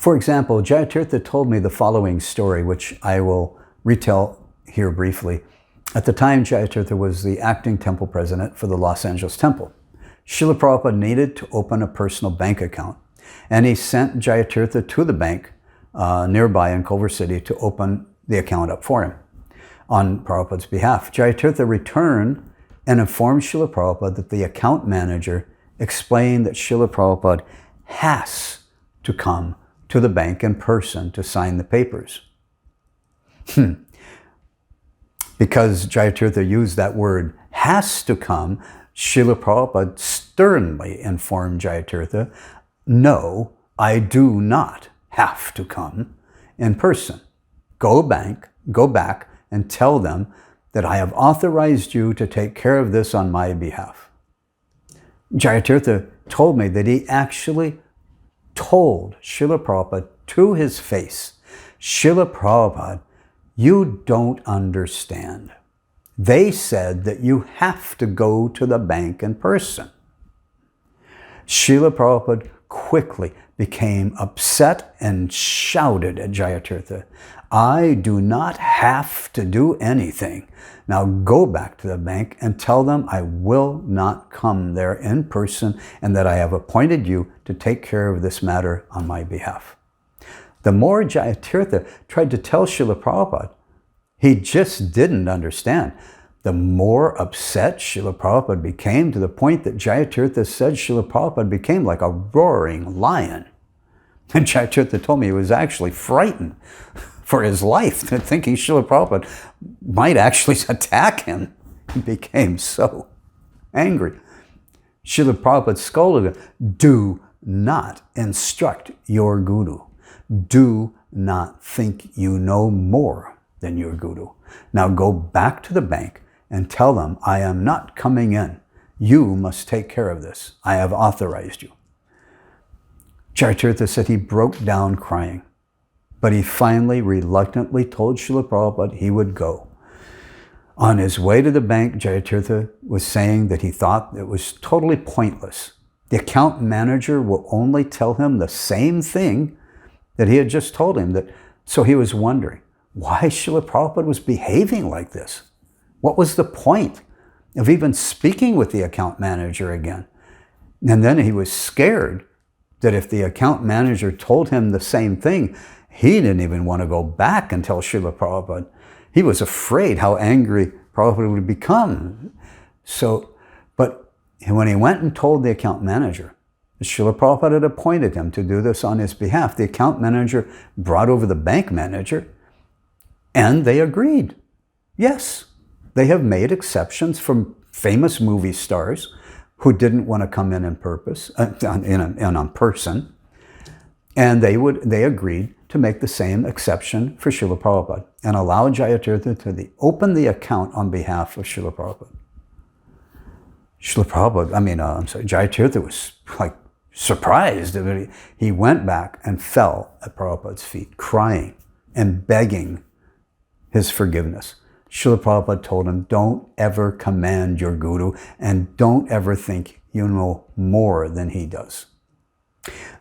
For example, Jayatirtha told me the following story, which I will retell here briefly. At the time, Jayatirtha was the acting temple president for the Los Angeles temple. Srila Prabhupada needed to open a personal bank account, and he sent Jayatirtha to the bank nearby in Culver City to open the account up for him on Prabhupada's behalf. Jayatirtha returned and informed Srila Prabhupada that the account manager explained that Srila Prabhupada has to come to the bank in person to sign the papers. Because Jayatirtha used that word, has to come, Srila Prabhupada sternly informed Jayatirtha, no, I do not have to come in person. Go back and tell them that I have authorized you to take care of this on my behalf. Jayatirtha told me that he actually told Srila Prabhupada to his face, Srila Prabhupada, you don't understand. They said that you have to go to the bank in person. Srila Prabhupada quickly became upset and shouted at Jayatirtha, I do not have to do anything. Now go back to the bank and tell them I will not come there in person and that I have appointed you to take care of this matter on my behalf. The more Jayatirtha tried to tell Srila Prabhupada, he just didn't understand. The more upset Srila Prabhupada became, to the point that Jayatirtha said Srila Prabhupada became like a roaring lion. And Jayatirtha told me he was actually frightened for his life, thinking Srila Prabhupada might actually attack him. He became so angry. Srila Prabhupada scolded him, do not instruct your guru. Do not think you know more than your guru. Now go back to the bank and tell them, I am not coming in. You must take care of this. I have authorized you. Jayatirtha said he broke down crying, but he finally reluctantly told Srila Prabhupada he would go. On his way to the bank, Jayatirtha was saying that he thought it was totally pointless. The account manager will only tell him the same thing that he had just told him. So he was wondering why Srila Prabhupada was behaving like this. What was the point of even speaking with the account manager again? And then he was scared that if the account manager told him the same thing, he didn't even want to go back and tell Srila Prabhupada. He was afraid how angry Prabhupada would become. But when he went and told the account manager, Srila Prabhupada had appointed him to do this on his behalf. The account manager brought over the bank manager, and they agreed. Yes, they have made exceptions from famous movie stars who didn't want to come in person, and they agreed to make the same exception for Srila Prabhupada and allow Jayatirtha to open the account on behalf of Srila Prabhupada. Jayatirtha was like surprised. He went back and fell at Prabhupada's feet, crying and begging his forgiveness. Srila Prabhupada told him, don't ever command your guru and don't ever think you know more than he does.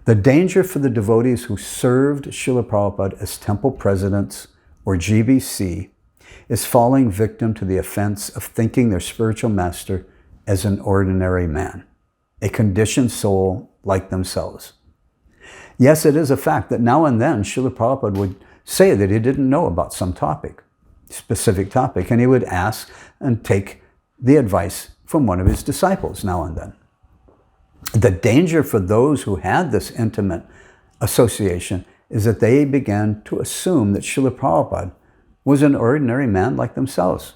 The danger for the devotees who served Srila Prabhupada as temple presidents or GBC is falling victim to the offense of thinking their spiritual master as an ordinary man, a conditioned soul like themselves. Yes, it is a fact that now and then Srila Prabhupada would say that he didn't know about some specific topic, and he would ask and take the advice from one of his disciples now and then. The danger for those who had this intimate association is that they began to assume that Srila Prabhupada was an ordinary man like themselves,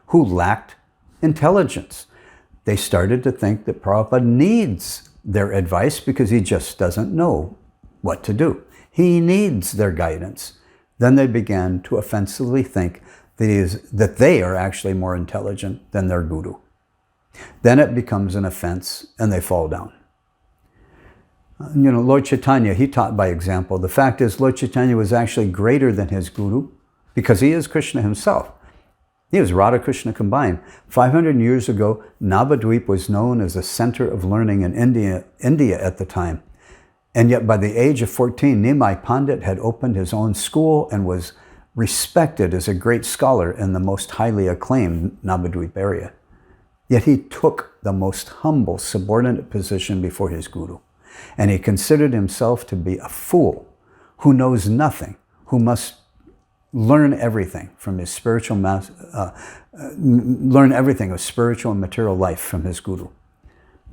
who lacked intelligence. They started to think that Prabhupada needs their advice because he just doesn't know what to do. He needs their guidance. Then they began to offensively think that they are actually more intelligent than their guru. Then it becomes an offense and they fall down. Lord Chaitanya, he taught by example. The fact is, Lord Chaitanya was actually greater than his guru because he is Krishna himself. He was Radha Krishna combined. 500 years ago, Navadvip was known as a center of learning in India at the time. And yet by the age of 14, Nimai Pandit had opened his own school and was respected as a great scholar in the most highly acclaimed Navadvip area. Yet he took the most humble, subordinate position before his guru. And he considered himself to be a fool who knows nothing, who must learn everything from his learn everything of spiritual and material life from his guru.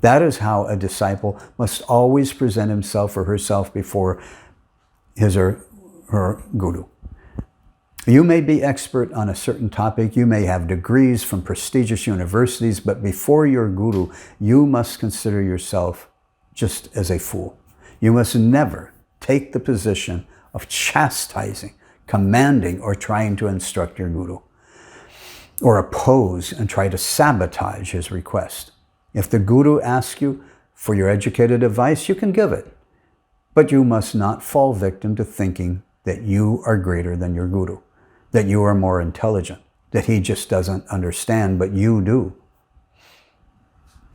That is how a disciple must always present himself or herself before his or her guru. You may be expert on a certain topic, you may have degrees from prestigious universities, but before your guru, you must consider yourself just as a fool. You must never take the position of chastising, commanding, or trying to instruct your guru, or oppose and try to sabotage his request. If the guru asks you for your educated advice, you can give it, but you must not fall victim to thinking that you are greater than your guru, that you are more intelligent, that he just doesn't understand, but you do.